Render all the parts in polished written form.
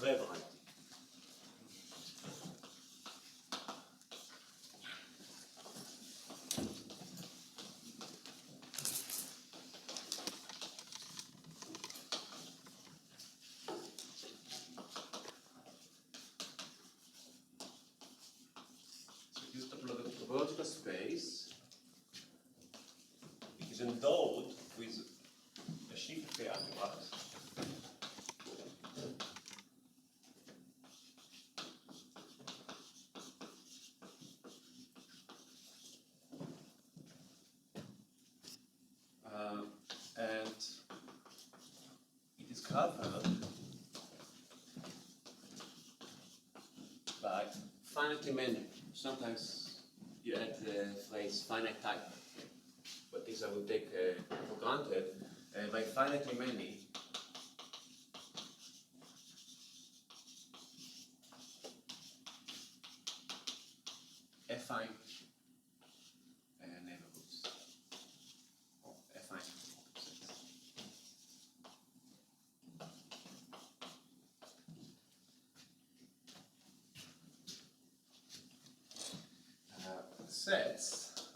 pre-variety. This topological space is endowed with a sheaf of apparatus. And it is covered by finitely many. Sometimes you add the phrase finite type, but this I will take for granted. By finitely many, affine neighborhoods, or affine sets. Sets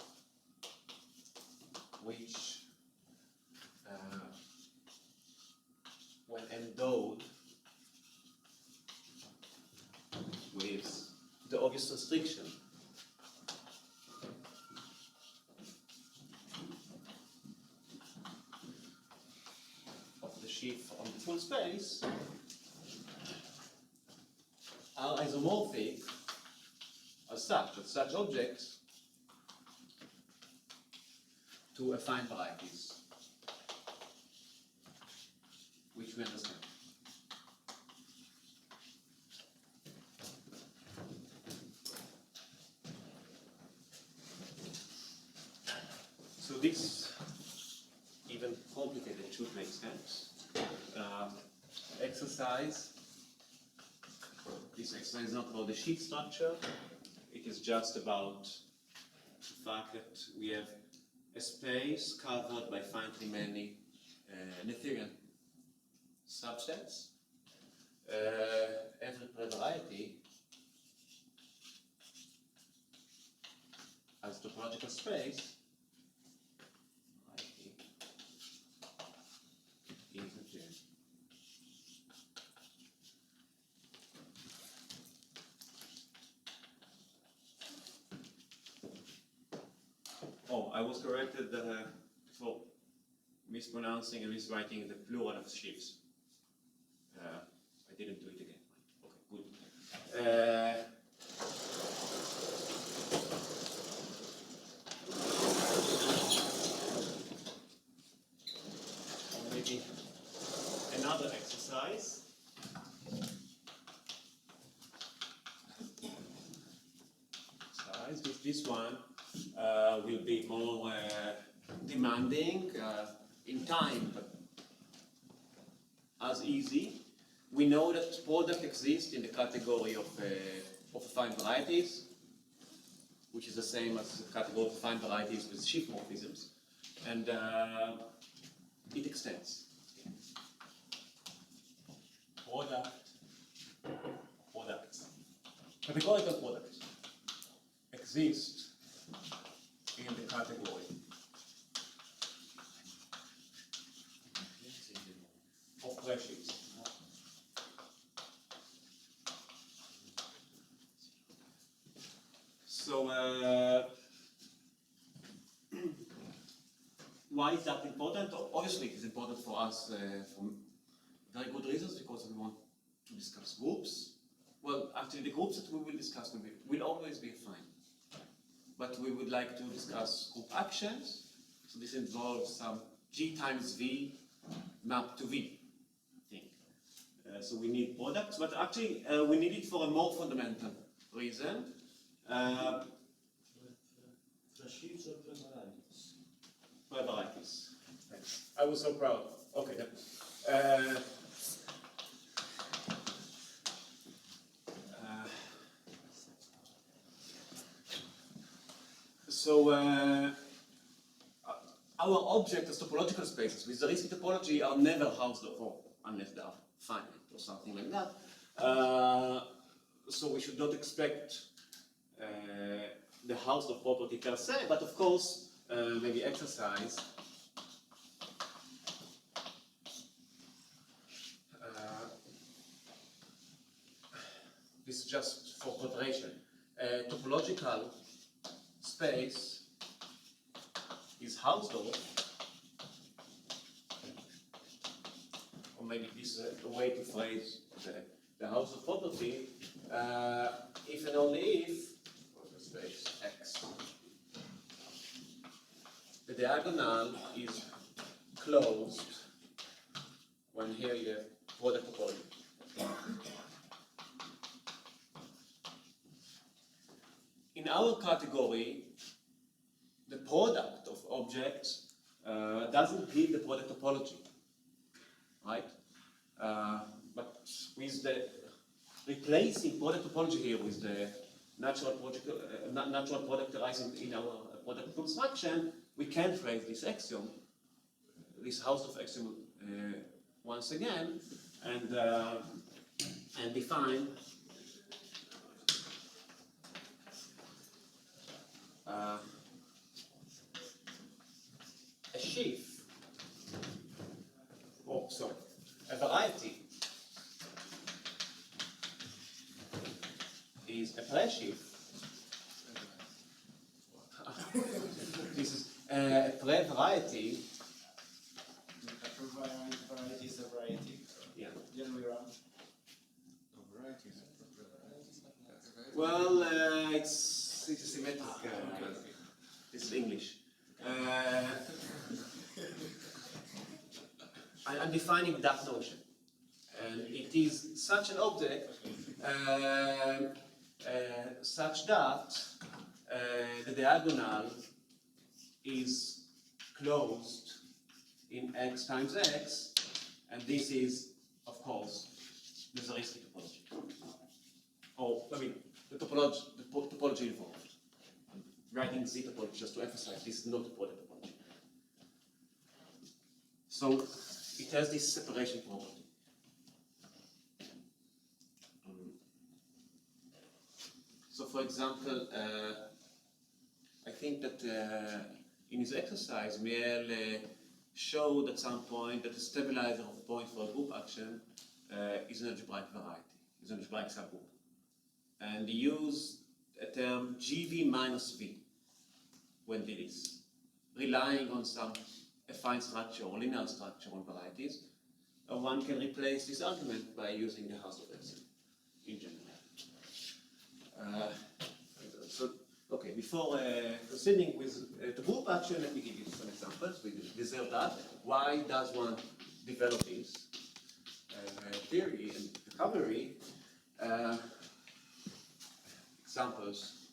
which, when endowed with the obvious restriction of the sheaf on the full space, are isomorphic as such, of such objects, to affine varieties, which we understand. So this even complicated should make sense. Exercise. This exercise is not about the sheet structure. It is just about the fact that we have a space covered by finitely many Noetherian subsets. Every pre-variety has topological space. Oh, I was corrected for mispronouncing and miswriting the plural of sheaves. I didn't do it again. Okay, good. Maybe another exercise. This one will be more demanding in time, but as easy. We know that product exists in the category of affine varieties, which is the same as the category of affine varieties with sheaf morphisms, and it extends. Products. Categorical products exist in the category of presheaps. So, why is that important? Obviously, it is important for us for very good reasons, because we want to discuss groups. Well, actually, the groups that we will discuss will always be affine. But we would like to discuss group actions. So this involves some G times V mapped to V thing. So we need products, but actually we need it for a more fundamental reason. Sheaves or pre-varieties? Pre-varieties. Thanks. I was so proud. Okay. So our object as topological spaces with the Zariski topology are never housed at all, unless they are finite or something like that. So we should not expect the house of property per se, but of course, maybe exercise. This is just for preparation. Topological space is Hausdorff, or maybe this is a way to phrase the house of property, if and only if, for the space X, the diagonal is closed when here you have product topology. In our category, the product of objects doesn't give the product topology, right? But with the replacing product topology here with the natural product arising in our product construction, we can phrase this axiom, this house of axiom once again, and define a sheaf, a variety is a play sheaf. This is a play variety. A variety is a variety. Yeah. The other way around. No, variety is a Well, it's a symmetric. This is English. I'm defining that notion, and it is such an object such that the diagonal is closed in x times x, and this is, of course, the Zariski topology. Or, I mean, the topology involved. I'm writing Z topology just to emphasize this is not a product topology. So it has this separation property. So, for example, I think that in his exercise, Miel showed at some point that the stabilizer of a point for a group action is an algebraic variety, is an algebraic subgroup. And he used a term GV minus V when did this, relying on some affine structure or linear structure on varieties. One can replace this argument by using the house of X in general. Okay, before proceeding with the group action, let me give you some examples. We deserve that. Why does one develop this theory and recovery? Examples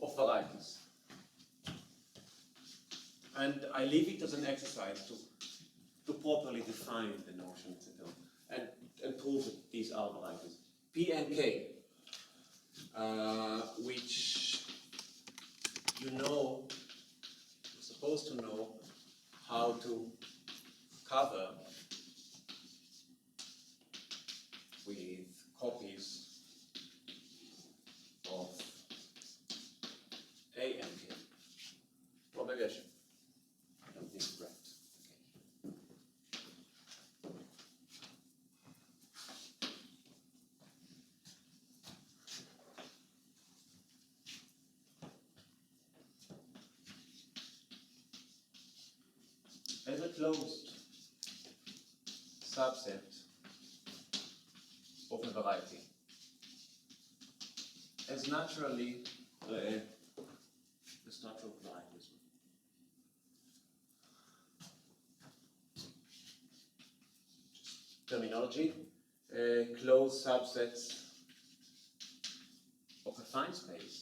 of varieties. And I leave it as an exercise to properly define the notion, etc., and prove that these are varieties. P and K, which you're supposed to know how to cover with copies of A and K. Well, maybe I should. I don't think it's right. As a closed subset of a variety, as naturally the structure of varieties. Terminology, closed subsets of a fine space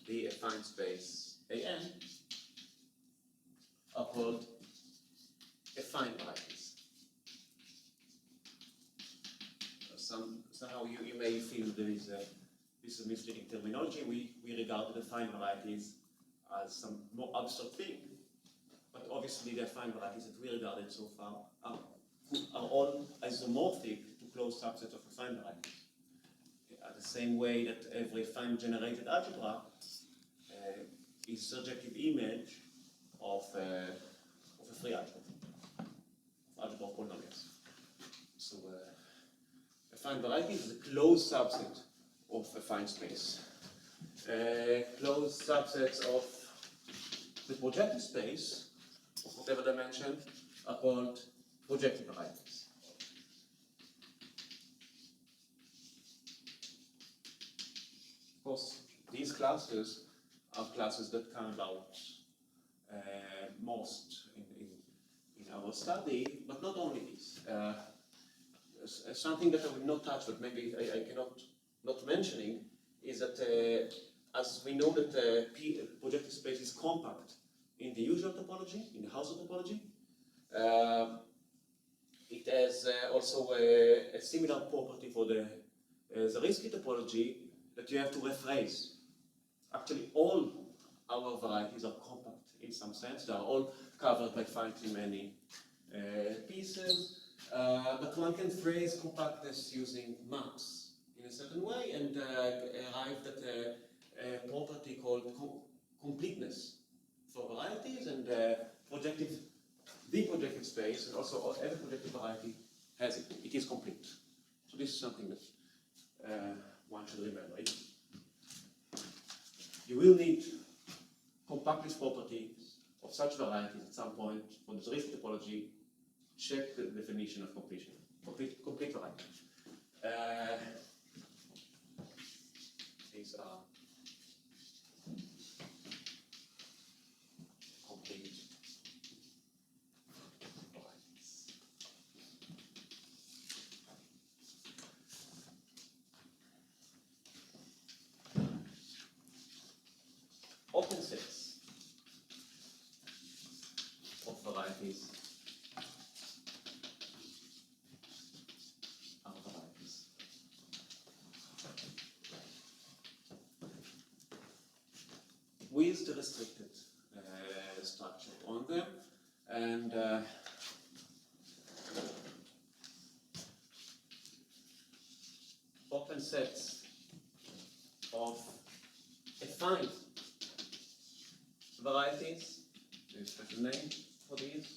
the affine space AN are called affine varieties. Somehow you may feel there is this is misleading terminology. We regard the affine varieties as some more abstract thing, but but obviously the affine varieties that we regarded so far are all isomorphic to closed subsets of affine varieties. The same way that every affine generated algebra is surjective image of a free algebra of polynomials. So affine variety is a closed subset of affine space. Closed subsets of the projective space of whatever dimension are called projective varieties. Of course, these classes are classes that come about most in our study, but not only this. Something that I will not touch, but maybe I cannot not mentioning, is that as we know that projective space is compact in the usual topology, in the Hausdorff topology, it has also a similar property for the Zariski topology that you have to rephrase. Actually, all our varieties are compact in some sense. They are all covered by finitely many pieces, but one can phrase compactness using maps in a certain way and arrive at a property called completeness for varieties, and the projective space, and also every projective variety has it. It is complete. So this is something that one should remember. You will need compactness properties of such varieties at some point for the Zariski topology. Check the definition of completion. Complete variety. These are complete varieties. Open sets of varieties are varieties. With the restricted structure on them, and open sets of affine varieties, there's a special name for these,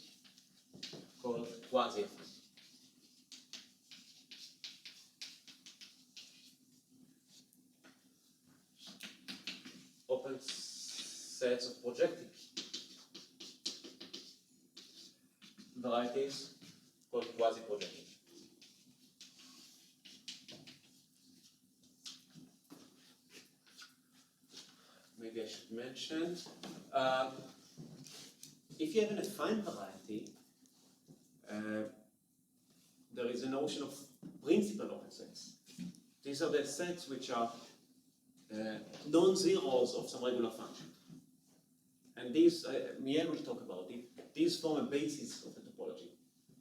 called quasi-affine. Open sets of projective varieties called quasi-projective. Maybe I should mention, if you have an affine variety, there is a notion of principal open sets. These are the sets which are non-zeros of some regular function. And these, Miel will talk about it, these form a basis of the topology.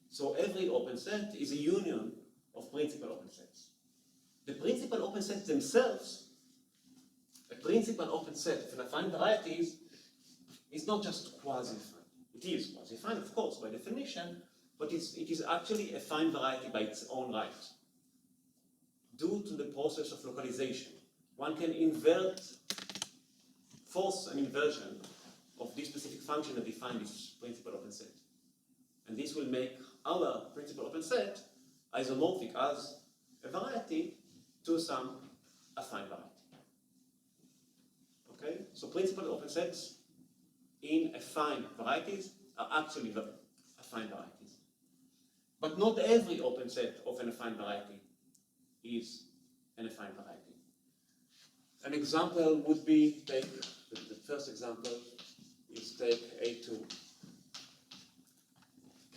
So every open set is a union of principal open sets. The principal open sets themselves, a principal open set of an affine varieties, is not just quasi-affine. It is quasi-affine, of course, by definition, but it is actually a affine variety by its own right. Due to the process of localization, one can force an inversion of this specific function that defines this principal open set. And this will make our principal open set isomorphic as a variety to some affine variety. Okay? So principal open sets in affine varieties are actually affine varieties. But not every open set of an affine variety is an affine variety. An example would be, take the first example is take A2,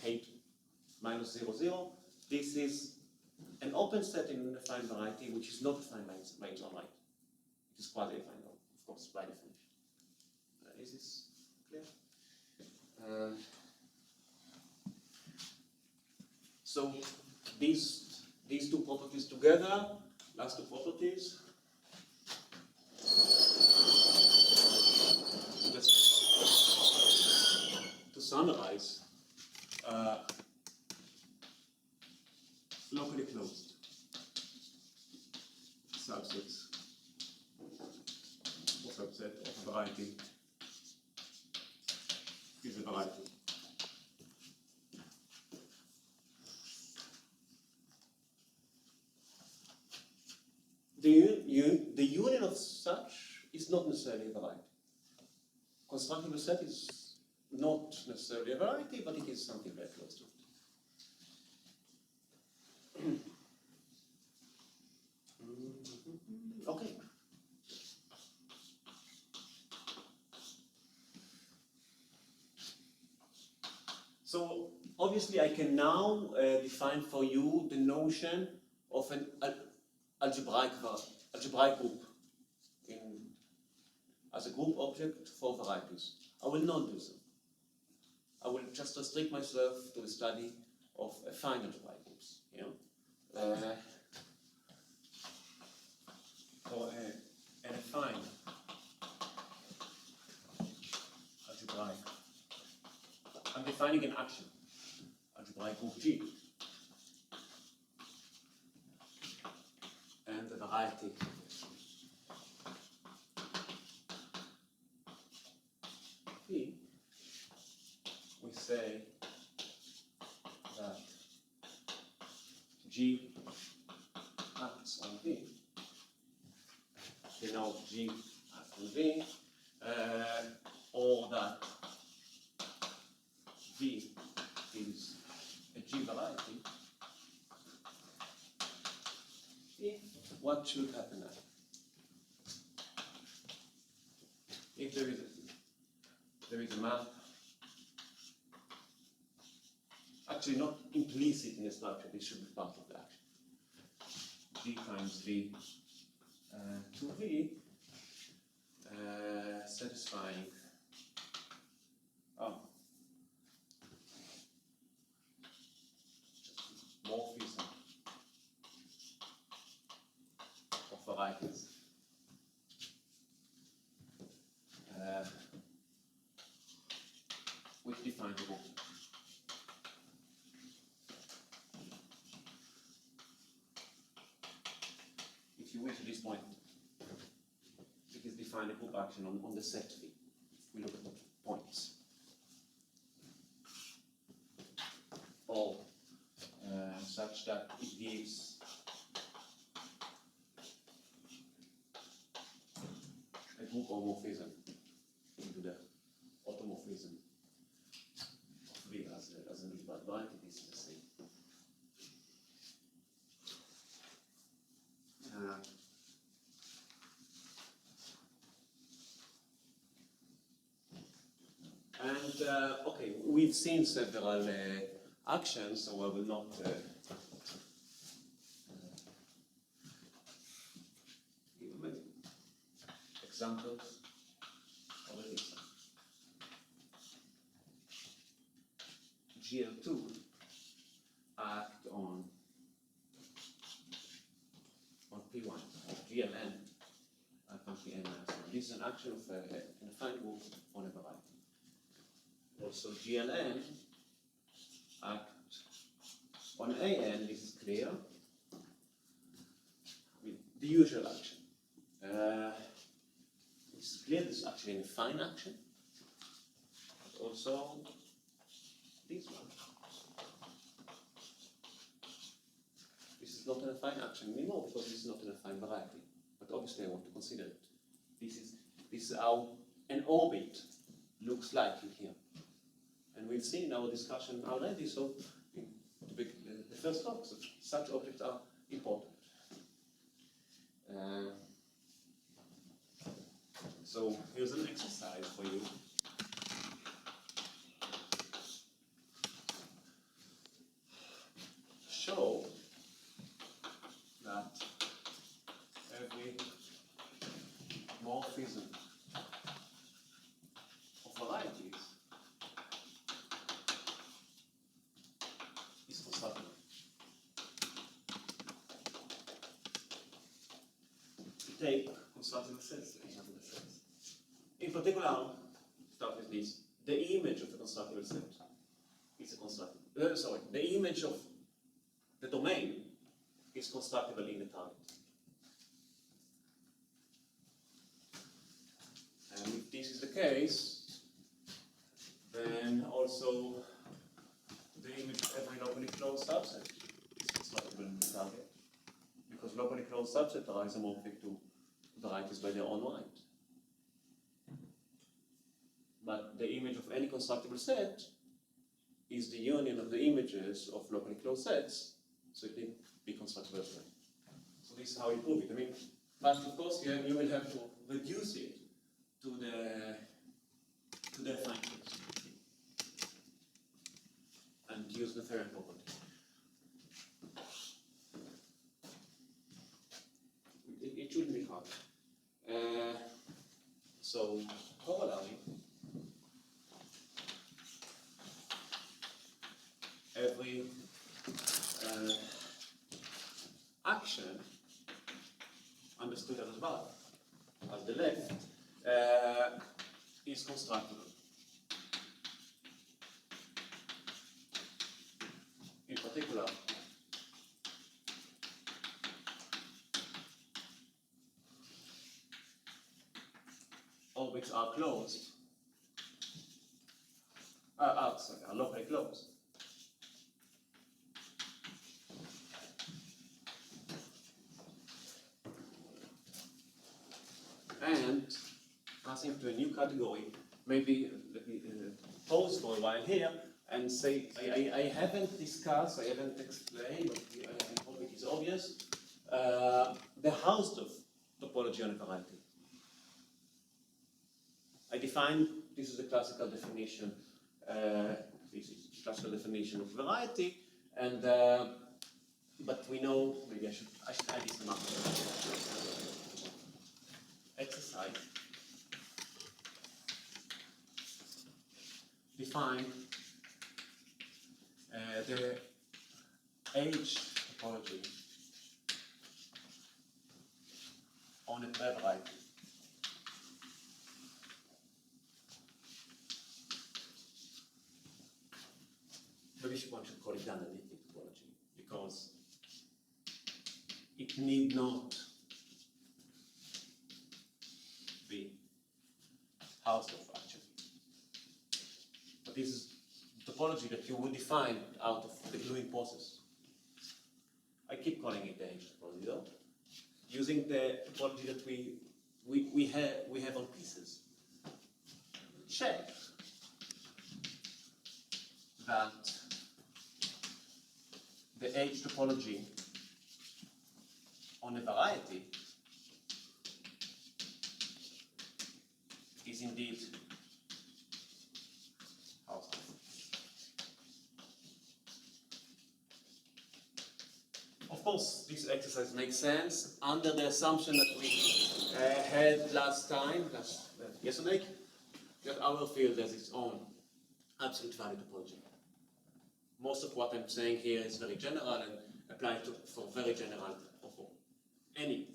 K2 minus 0, 0. This is an open set in an affine variety which is not affine by its own right. It is quasi-affine, of course, by definition. Is this clear? So these two properties together, last two properties, just to summarize. variety is a variety. The union of such is not necessarily a variety. Constructible set is not necessarily a variety, but it is something very close to it. Okay. So obviously I can now define for you the notion of an algebraic group as a group object for varieties. I will not do so. I will just restrict myself to the study of affine algebraic groups. You know? For an affine algebraic, I'm defining an action, algebraic group G, and the variety P. We say that G acts on V, denote G acts on V, or that V is a G variety. What should happen now? If there is a map, actually not implicit in the structure, this should be part of the action. G times V to V, satisfying morphism of varieties. Which defines the group. If you wish at this point, it is defined a group action on the set V. We look at the points. Or such that it gives a group homomorphism into the automorphism of V as an algebraic variety. This is the same. Okay, we've seen several actions, so I will not give many examples of this. GL2 act on P1, GLN act on Pn. This is an action of an affine group on a variety. Also GLN act on AN, this is clear, with the usual action. This is clear, this is actually an affine action. But also this one. This is not an affine action anymore because this is not an affine variety. But obviously I want to consider it. This is how an orbit looks like in here. And we've seen in our discussion already, so the first talks of such objects are important. So here's an exercise for you. Show that every morphism of varieties is constructible. To take constructible sets. In particular, start with this. The image of the constructible set is a constructible. The image of the domain is constructible in the target. And case, then also the image of every locally closed subset is constructible in the target. Because locally closed subsets are isomorphic to varieties by their own right. But the image of any constructible set is the union of the images of locally closed sets, so it can be constructible as well. So this is how you prove it. I mean, but of course you will have to reduce it to the functions and use the theorem property. It shouldn't be hard. So corollary, every action understood as well as the left is constructible. In particular, orbits are closed, are locally closed. And passing to a new category, maybe let me pause for a while here and say I haven't discussed, I haven't explained, but I hope it is obvious, the Hausdorff topology on a variety. I define, this is the classical definition, of variety, and but we know, maybe I should add this number. Exercise. Define the H topology on a variety. Maybe one should call it the analytic topology, because it need not be Hausdorff actually. But this is topology that you would define out of the gluing process. I keep calling it the H topology though, using the topology that we have on pieces. Check that the H topology on a variety is indeed Hausdorff. Of course, this exercise makes sense under the assumption that we had last yesterday, that our field has its own absolute value topology. Most of what I'm saying here is very general and applied for very general or for any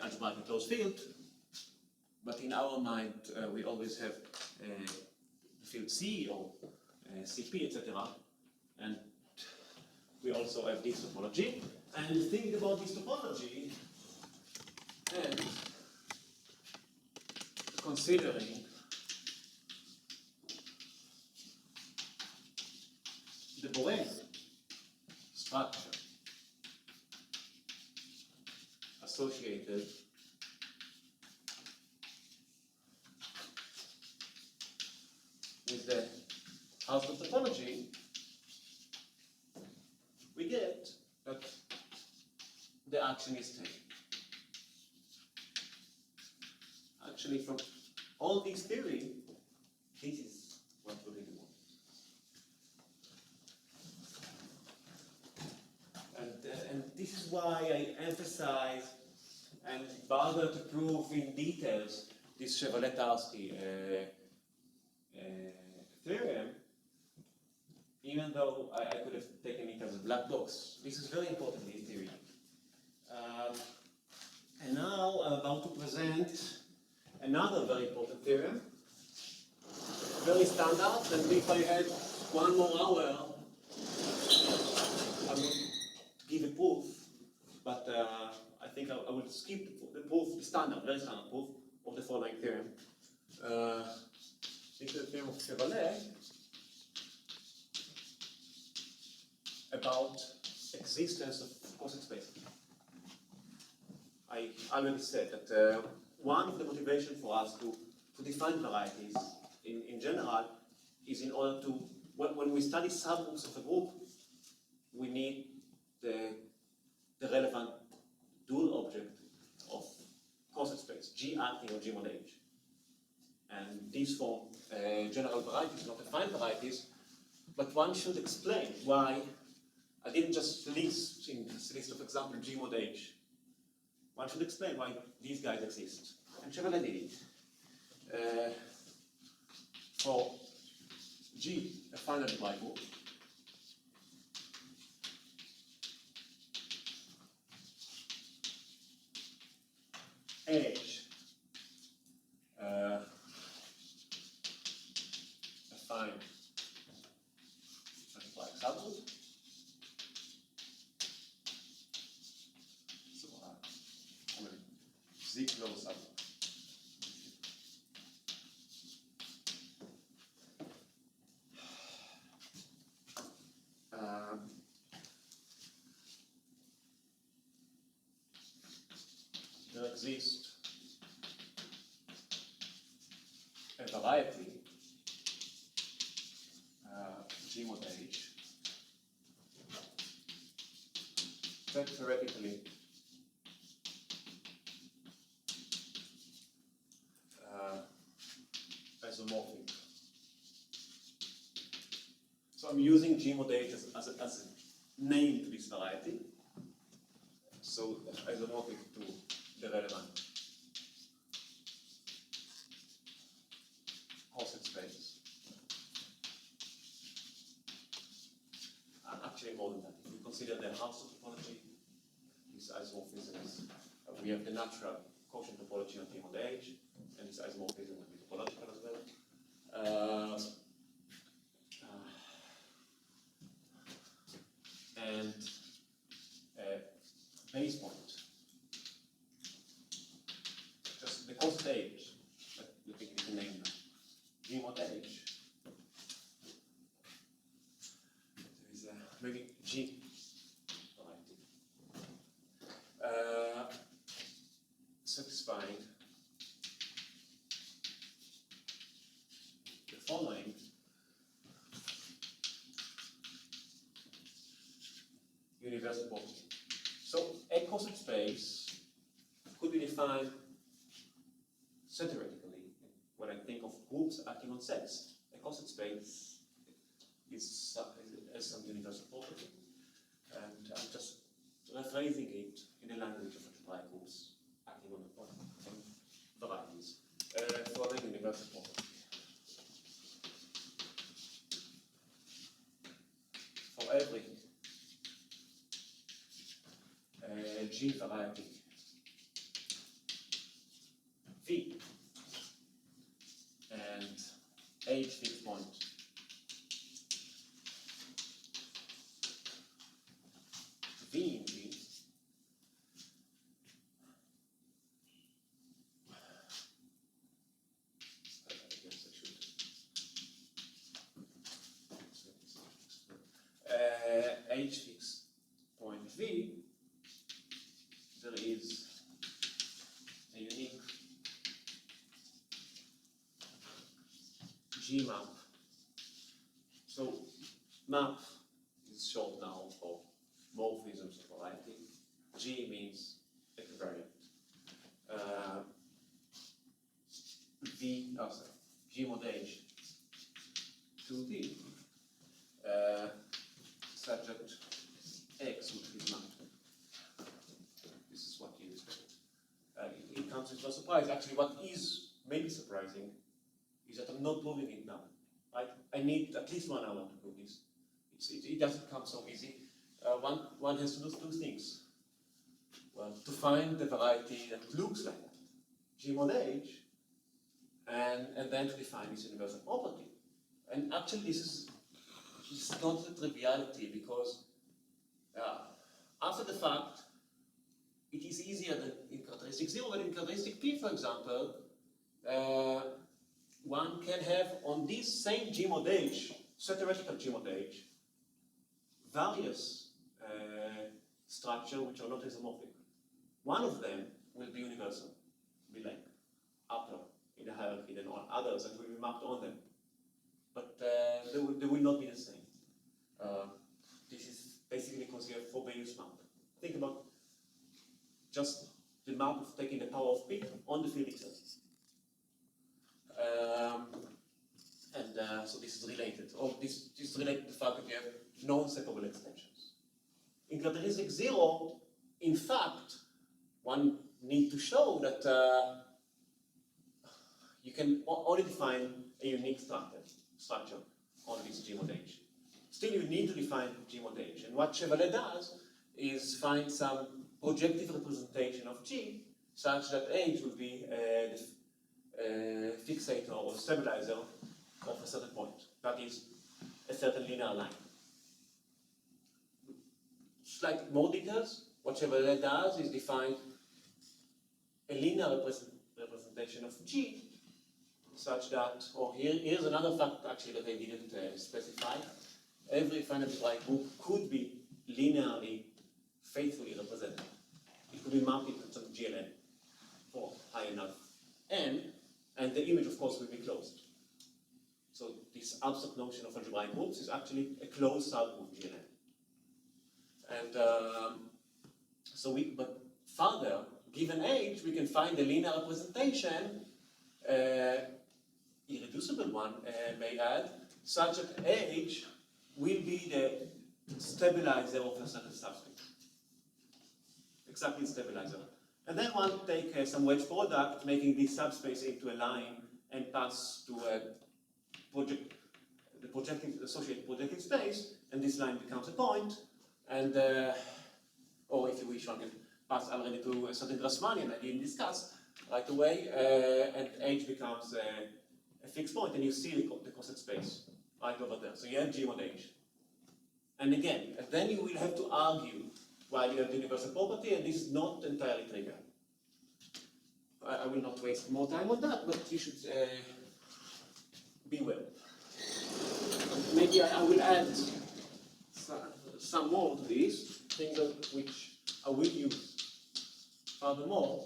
algebraically closed field. But in our mind, we always have the field C or CP, etc. And we also have this topology. And think about this topology and considering the Borel structure associated with the Hausdorff topology, we get that the action is taken. Actually, from all this theory, this is what we really want. And this is why I emphasize and bother to prove in details this Chevrolet-Tarski theorem, even though I could have taken it as a black box. This is very important in theory. And now I'm about to present another very important theorem, very standard, and if I had 1 more hour, I would give a proof, but I think I will skip the proof, the standard, very standard proof of the following theorem. theorem of Chevrolet about existence of cosine space. I already said that one of the motivations for us to define varieties in general is in order to, when we study subgroups of a group, we need the relevant dual object of cosine space, G acting on G mod H. And these form general varieties, not defined varieties, but one should explain why I didn't just list in this list of example G mod H. One should explain why these guys exist. And Chevrolet did it. For G, a finite group, H, a fine multiplied subgroup. So I mean, Z close subgroup. There exists a variety G mod H that theoretically isomorphic. So I'm using G mod H as a name to this variety. So isomorphic to the relevant cosine space. And actually more than that. If we consider the Hausdorff topology, this isomorphism, we have the natural quotient topology on G mod H, and this isomorphism will be topological as well. And base point. Just the cosine H, but we think we can name them. G mod H. There is maybe G variety. Satisfying the following universal property. So a cosine space could be defined theoretically when I think of groups acting on sets. A cosine space has some universal property, and I'm just rephrasing it in the language of algebraic groups acting on varieties. For the universal property. For every G variety V and H fixed point V in G H fixed point V, there is a unique G map. So map is short now for morphisms of variety. G means equivariant. G mod H to V subject X which is mapped. This is what you expect. It comes with no surprise. Actually, what is maybe surprising is that I'm not proving it now. I need at least 1 hour to prove this. It doesn't come so easy. One has to do two things. Well, to find the variety that looks like that, G mod H, and then to define this universal property. And actually, this is not a triviality because after the fact, it is easier than in characteristic 0, but in characteristic P, for example, one can have on this same G mod H, theoretical G mod H, various structures which are not isomorphic. One of them will be universal, be like upper in the hierarchy than all others, and will be mapped on them. But they will not be the same. This is basically because you have Frobenius map. Think about just the map of taking the power of P on the field itself. So this is related, or this is related to the fact that you have non-separable extensions. In characteristic 0, in fact, one needs to show that you can only define a unique structure on this G mod H. Still, you need to define G mod H. And what Chevalier does is find some projective representation of G such that H will be the fixator or the stabilizer of a certain point. That is a certain linear line. Slight more details, what Chevalier does is define a linear representation of G such that, or here's another fact actually that I didn't specify. Every finite algebraic group could be linearly, faithfully represented. It could be mapped into some GLN for high enough n, and the image, of course, will be closed. So this abstract notion of algebraic groups is actually a closed subgroup GLN. And but further, given H, we can find a linear representation, irreducible one, may add, such that H will be the stabilizer of a certain subspace. Exactly stabilizer. And then one take some wedge product, making this subspace into a line and pass to the associated projective space, and this line becomes a point, and or if you wish, one can pass already to a certain Grassmannian I didn't discuss right away, and H becomes a fixed point, and you see the cosset space right over there. So you have G mod H. And again, then you will have to argue while you have the universal property, and this is not entirely trivial. I will not waste more time on that, but you should be well. Maybe I will add some more to these things which I will use. Furthermore,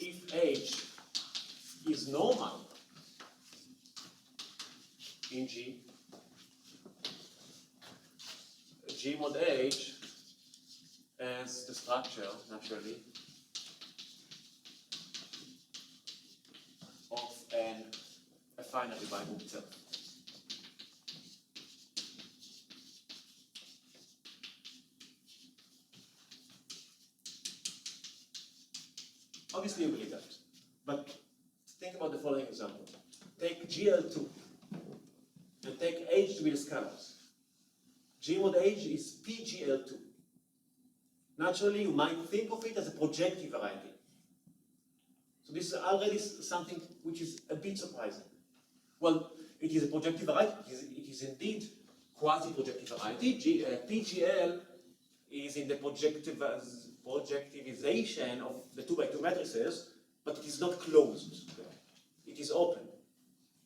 if H is normal in G, G mod H as the structure, naturally, of a finite by group itself. Obviously, you believe that. But think about the following example. Take GL2 and take H to be the scalars. G mod H is PGL2. Naturally, you might think of it as a projective variety. So this is already something which is a bit surprising. Well, it is a projective variety. It is indeed quasi-projective variety. PGL is in the projectivization of the 2x2 matrices, but it is not closed. It is open.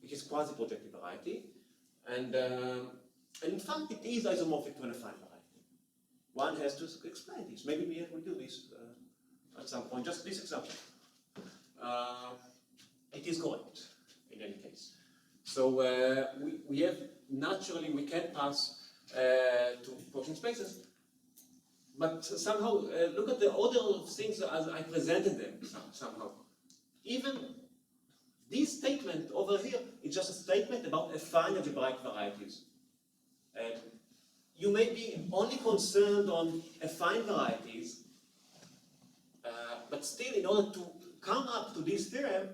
It is quasi-projective variety, and in fact, it is isomorphic to an affine variety. One has to explain this. Maybe we will do this at some point. Just this example. It is correct in any case. So we have naturally we can pass to Gaussian spaces. But somehow, look at the order of things as I presented them somehow. Even this statement over here is just a statement about affine algebraic varieties. You may be only concerned on affine varieties, but still, in order to come up to this theorem,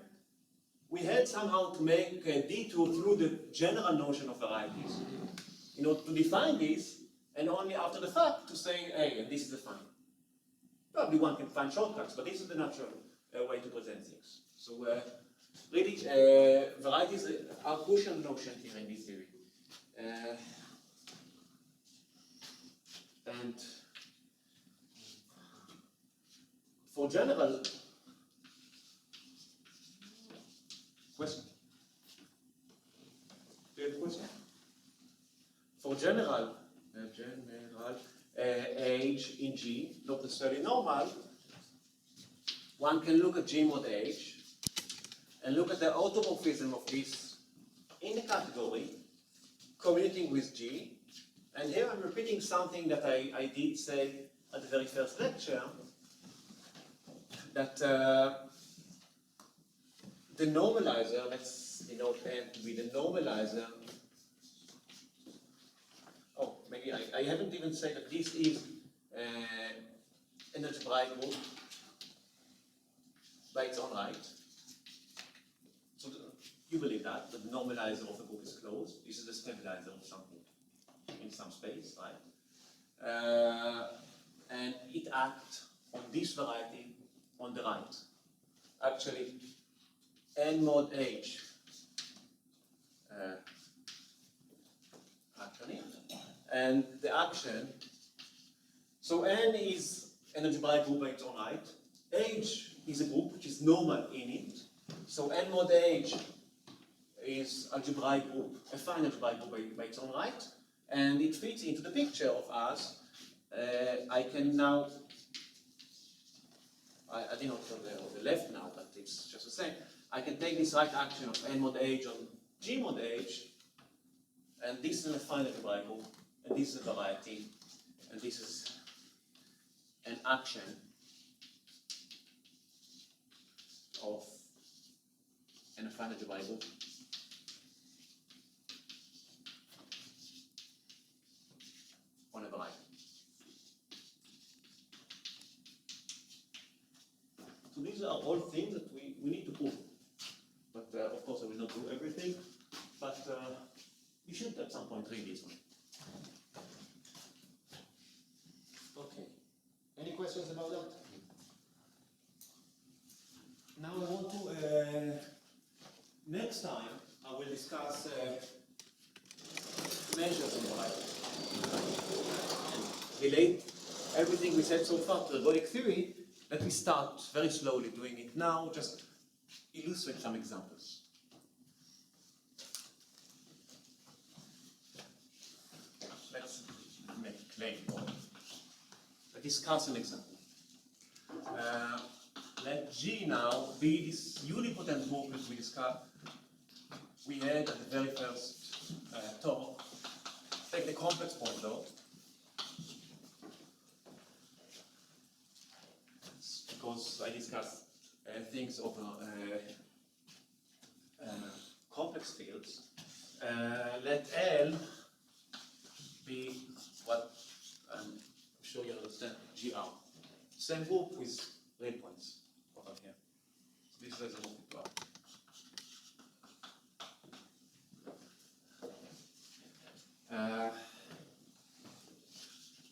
we had somehow to make a detour through the general notion of varieties in order to define this, and only after the fact to say, hey, and this is the fine. Probably one can find shortcuts, but this is the natural way to present things. So really, varieties are crucial notion here in this theory. And for general Question? Do you have a question? For general age in G, not necessarily normal, one can look at G mod H and look at the automorphism of this in the category commuting with G. And here I'm repeating something that I did say at the very first lecture, that the normalizer, let's denote N to be the normalizer. Oh, maybe I haven't even said that this is an algebraic group by its own right. So you believe that the normalizer of a group is closed. This is the stabilizer of something in some space, right? And it acts on this variety on the right. Actually, N mod H actually, and the action. So N is an algebraic group by its own right. H is a group which is normal in it. So N mod H is algebraic group, a fine algebraic group by its own right, and it fits into the picture of us. I can now, I did not show the left now, but it's just the same. I can take this right action of N mod H on G mod H, and this is a fine algebraic group, and this is a variety, and this is an action of an affine algebraic group. On a variety. So these are all things that we need to prove. But of course I will not do everything, but you should at some point read this one. Okay. Any questions about that? Now I want to, next time I will discuss measures in variety. And relate everything we said so far to ergodic theory. Let me start very slowly doing it now, just illustrate some examples. Let's make a claim or discuss an example. Let G now be this unipotent group that we discussed. We had at the very first talk. Take the complex point though. Because I discussed things over complex fields. Let L be what I'm sure you understand, GR. Same group with real points over here. So this is a multiplier.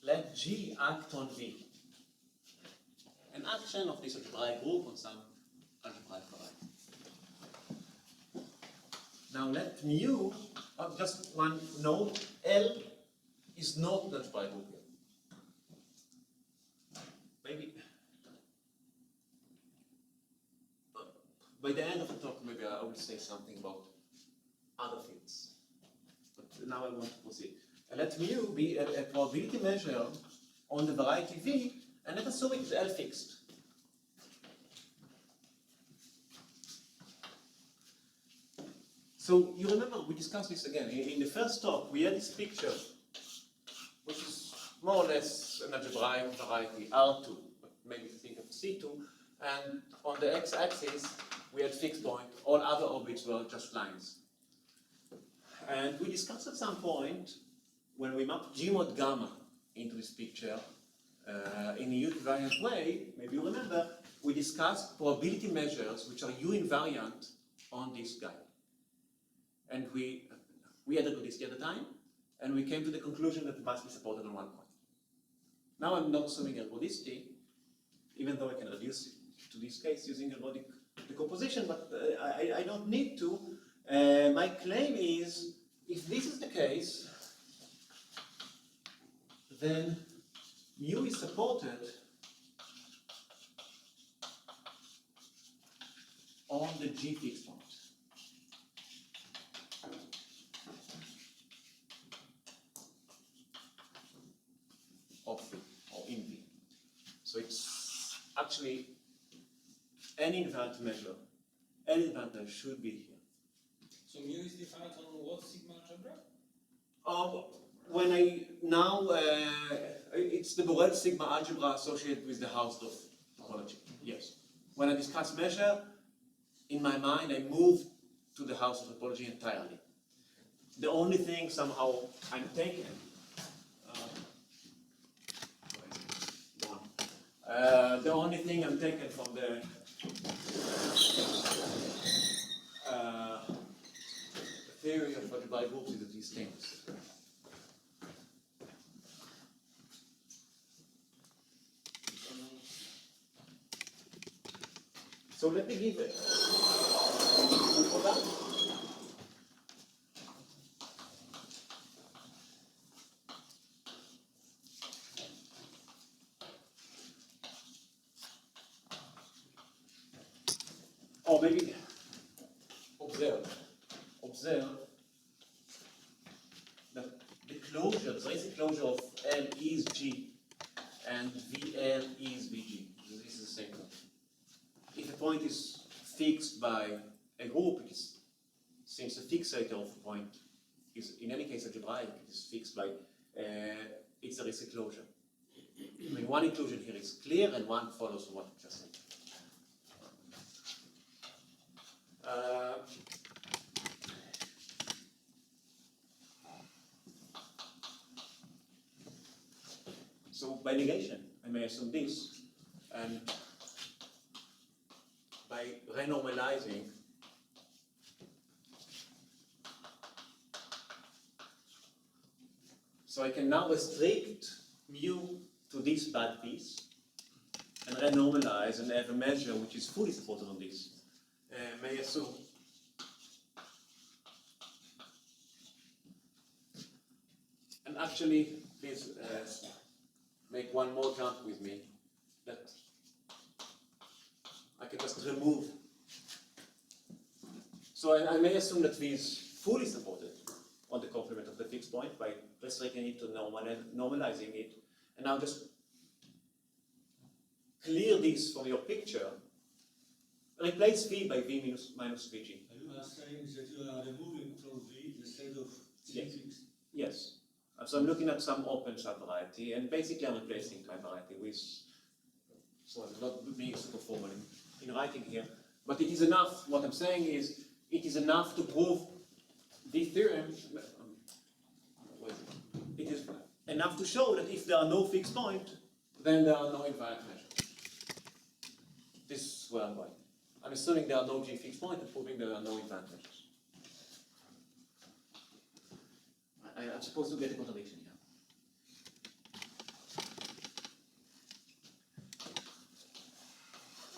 Let G act on V. An action of this algebraic group on some algebraic variety. Now let mu, just one note, L is not an algebraic group here. Maybe by the end of the talk, maybe I will say something about other fields. But now I want to proceed. And let mu be a probability measure on the variety V, and let us assume it is L fixed. So you remember we discussed this again. In the first talk, we had this picture, which is more or less an algebraic variety R2, but maybe think of C2. And on the x-axis, we had fixed point. All other orbits were just lines. And we discussed at some point, when we mapped G mod gamma into this picture, in a U-invariant way, maybe you remember, we discussed probability measures which are U-invariant on this guy. And we had ergodicity at the time, and we came to the conclusion that it must be supported on one point. Now I'm not assuming ergodicity, even though I can reduce it to this case using ergodic decomposition, but I don't need to. My claim is, if this is the case, then mu is supported on the G fixed point. actually any invariant measure should be here. So mu is defined on what sigma algebra? When I now, it's the Borel sigma algebra associated with the Hausdorff topology. Yes. When I discuss measure, in my mind I move to the Hausdorff topology entirely. The only thing somehow I'm taken. The only thing I'm taken from the theory of algebraic groups is these things. So let me give it. Hold on. Or maybe observe that the closure, there is a closure of L is G and VL is VG. This is the same thing. If a point is fixed by a group, since the fixator of a point is in any case algebraic, it is fixed by it's there is a closure. I mean, one inclusion here is clear and one follows from what we just said. So by negation, I may assume this, and by renormalizing, so I can now restrict mu to this bad piece and renormalize and have a measure which is fully supported on this. May assume and actually please make one more jump with me that I can just remove. So I may assume that V is fully supported on the complement of the fixed point by restricting it to normalizing it, and now just clear this from your picture. Replace V by V minus Vg. You are saying that you are removing from V instead of Yes. fixed. Yes. So I'm looking at some open subvariety, and basically I'm replacing my variety with, so I'm not being super formal in writing here, but it is enough, what I'm saying is, it is enough to prove the theorem, it is enough to show that if there are no fixed points, then there are no invariant measures. This is where I'm going. I'm assuming there are no G fixed points and proving there are no invariant measures. I'm supposed to get a contradiction here.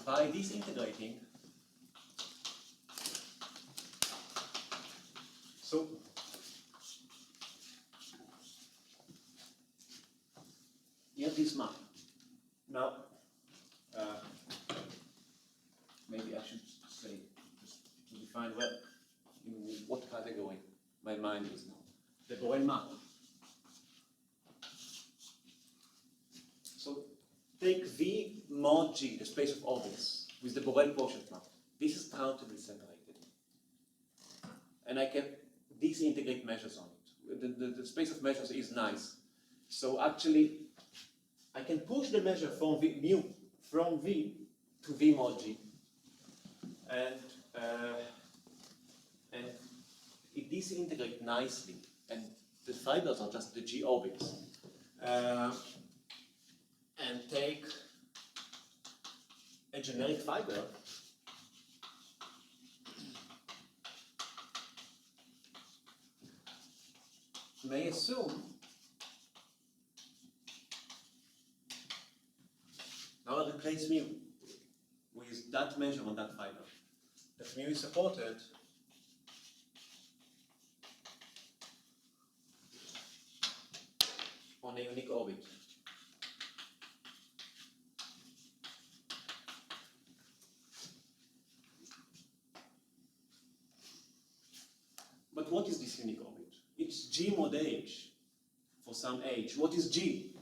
By disintegrating, so here this map. Now, maybe I should say, just to define where, in what category my mind is now. The Borel map. So take V mod G, the space of orbits, with the Borel quotient map. This is countably separated. And I can disintegrate measures on it. The space of measures is nice. So actually, I can push the measure from mu from V to V mod G. And it disintegrates nicely. And the fibers are just the G orbits. And take a generic fiber may assume now I replace mu with that measure on that fiber. That mu is supported on a unique orbit. But what is this unique orbit? It's G mod H for some H. What is G?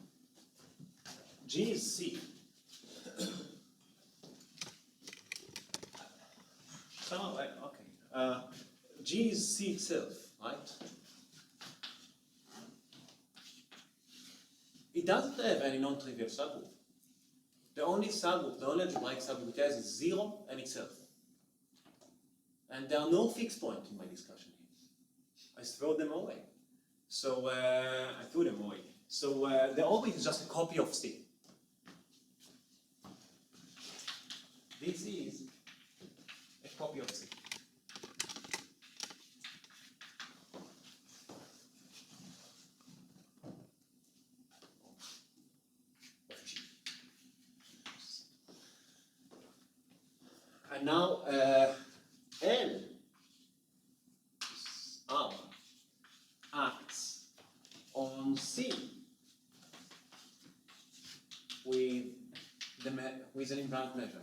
G is C. somehow, okay. G is C itself, right? It doesn't have any non-trivial subgroup. The only subgroup, the only algebraic subgroup it has is 0 and itself. And there are no fixed points in my discussion here. I throw them away. So I threw them away. So the orbit is just a copy of C. This is a copy of C. Of G. And now L R acts on C with with an invariant measure.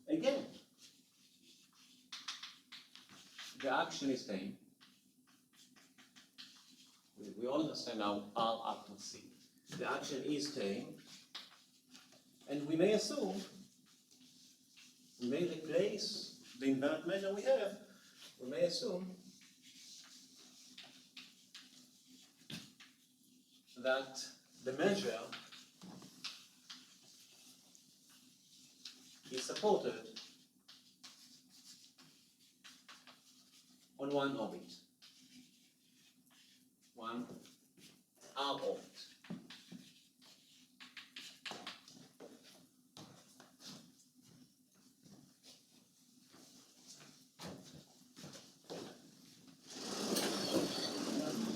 Again, the action is same. We all understand now R act on C. The action is tame, and we may assume, we may replace the invariant measure we have, we may assume that the measure is supported on one orbit, one R orbit.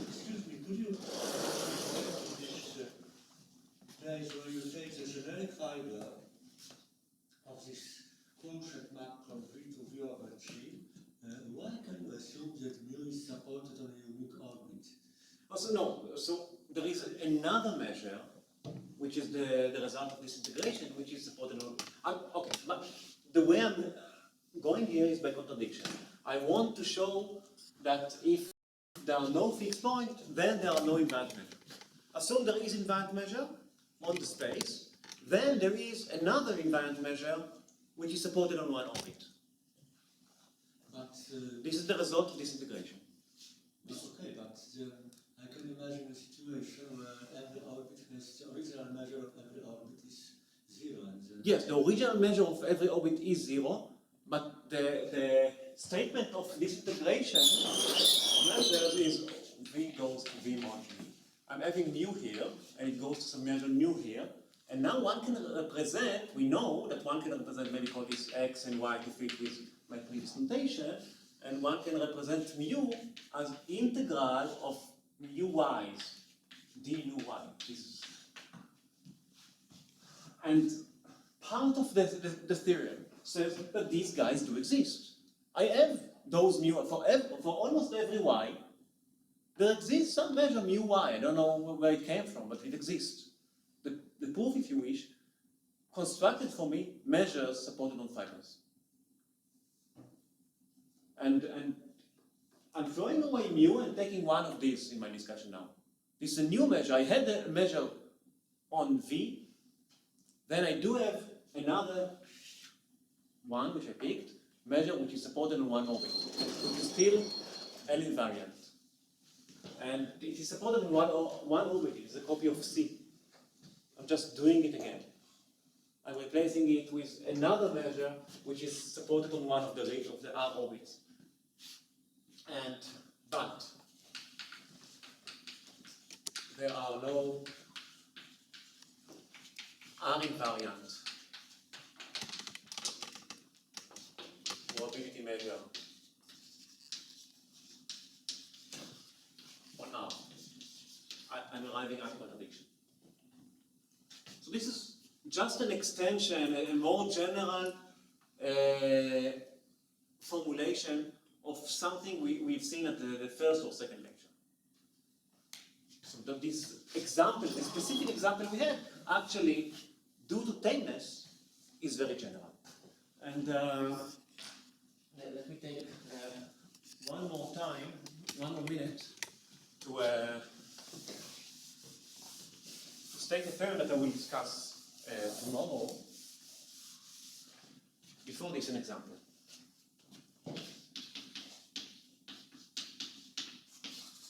Excuse me, could you this place where you take the generic fiber of this quotient map from V to V over G, why can you assume that mu is supported on a unique orbit? Also, no, so there is another measure, which is the result of this integration, which is supported on. Okay, but the way I'm going here is by contradiction. I want to show that if there are no fixed points, then there are no invariant measure. Assume there is invariant measure on the space, then there is another invariant measure which is supported on one orbit. But This is the result of this integration. okay, but I can imagine a situation where every orbit has the original measure of every orbit is 0, and Yes, the original measure of every orbit is 0, but the statement of this integration measures is V goes to V mod V. I'm having mu here, and it goes to some measure nu here, and now one can represent, we know that one can represent, maybe call this x and y to fit with my previous notation, and one can represent mu as integral of mu y's, d nu y. This is, and part of the theorem says that these guys do exist. I have those mu for almost every y. There exists some measure mu y. I don't know where it came from, but it exists. The proof, if you wish, constructed for me measures supported on fibers. And I'm throwing away mu and taking one of these in my discussion now. This is a new measure. I had a measure on V. Then I do have another one, which I picked, measure which is supported on one orbit, which is still L invariant. And it is supported in one orbit. It is a copy of C. I'm just doing it again. I'm replacing it with another measure which is supported on one of the R orbits. But there are no R invariant probability measure on R. I'm arriving at contradiction. So this is just an extension, a more general formulation of something we've seen at the first or second lecture. So that this example, the specific example we had, actually, due to tameness, is very general. And let me take one more minute to state a theorem that I will discuss tomorrow. Before this, an example.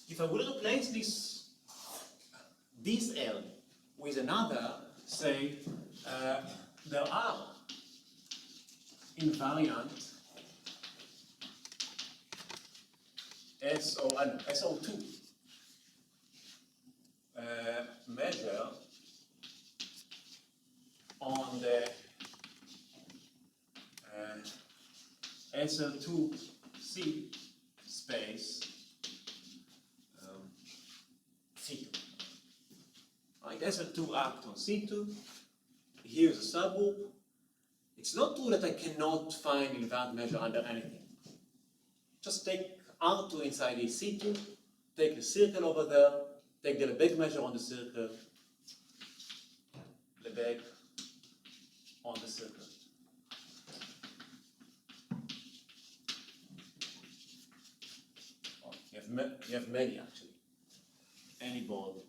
If I will replace this L with another, say, there are invariant SO2 measure on the SL2C space C2. Right, SL2 act on C2. Here's a subgroup. It's not true that I cannot find invariant measure under anything. Just take R2 inside the C2, take the circle over there, take the Lebesgue measure on the circle, Lebesgue on the circle. Oh, you have many actually. Any ball,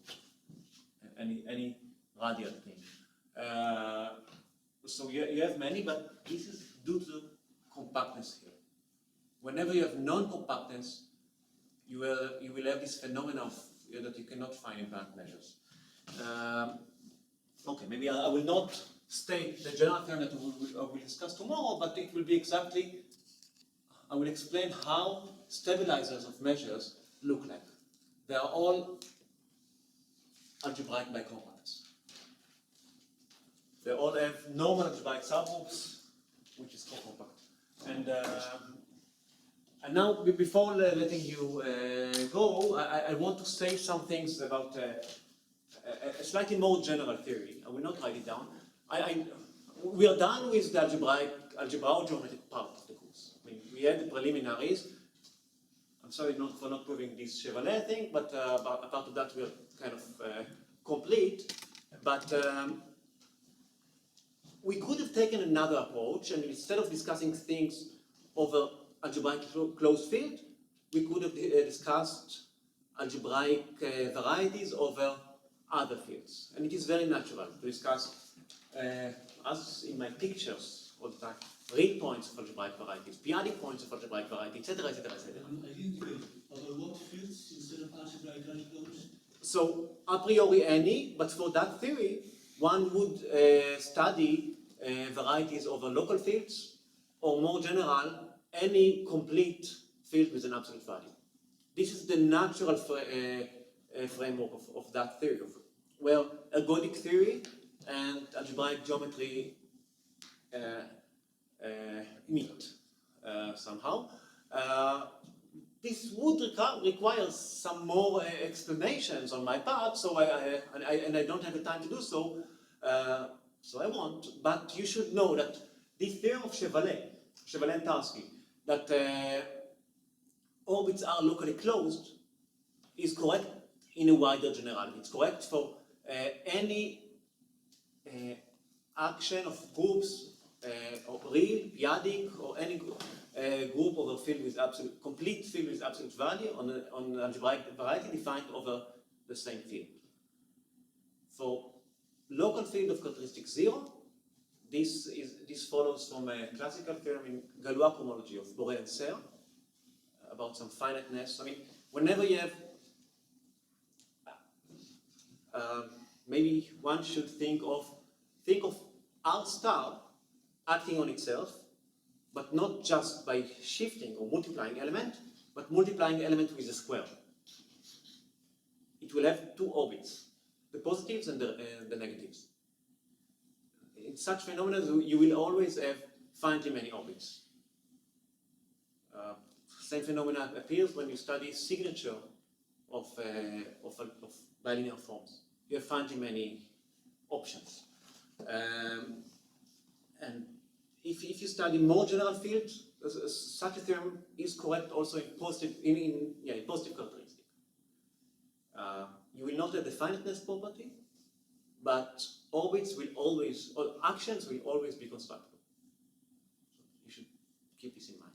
any radial thing. So you have many, but this is due to compactness here. Whenever you have non-compactness, you will have this phenomenon of that you cannot find invariant measures. Okay, maybe I will not state the general theorem that we will discuss tomorrow, but it will be exactly, I will explain how stabilizers of measures look like. They are all algebraic bicompacts. They all have normal algebraic subgroups, which is co-compact. And now, before letting you go, I want to say some things about a slightly more general theory. I will not write it down. We are done with the algebraic part of the course. I mean, we had the preliminaries. I'm sorry for not proving this Chevalier thing, but apart of that, we are kind of complete. But we could have taken another approach, and instead of discussing things over algebraic closed field, we could have discussed algebraic varieties over other fields. And it is very natural to discuss, as in my pictures all the time, real points of algebraic varieties, p-adic points of algebraic variety, etc., etc., etc. I didn't get over what fields instead of algebraically closed? So, a priori any, but for that theory, one would study varieties over local fields, or more general, any complete field with an absolute value. This is the natural framework of that theory, where ergodic theory and algebraic geometry meet somehow. This would require some more explanations on my part, so I don't have the time to do so, so I won't. But you should know that the theorem of Chevalier and Tarski, that orbits are locally closed, is correct in a wider generality. It's correct for any action of groups, or real, p-adic, or any group over field with absolute, complete field with absolute value on an algebraic variety defined over the same field. For local field of characteristic 0, this follows from a classical theorem in Galois cohomology of Borel and Serre about some finiteness. I mean, whenever you have, maybe one should think of R star acting on itself, but not just by shifting or multiplying element, but multiplying element with a square. It will have two orbits, the positives and the negatives. In such phenomena, you will always have finitely many orbits. Same phenomena appears when you study signature of bilinear forms. You have finitely many options. And if you study more general fields, such a theorem is correct also in positive characteristic. You will not have the finiteness property, but orbits will always, or actions will always be constructible. You should keep this in mind.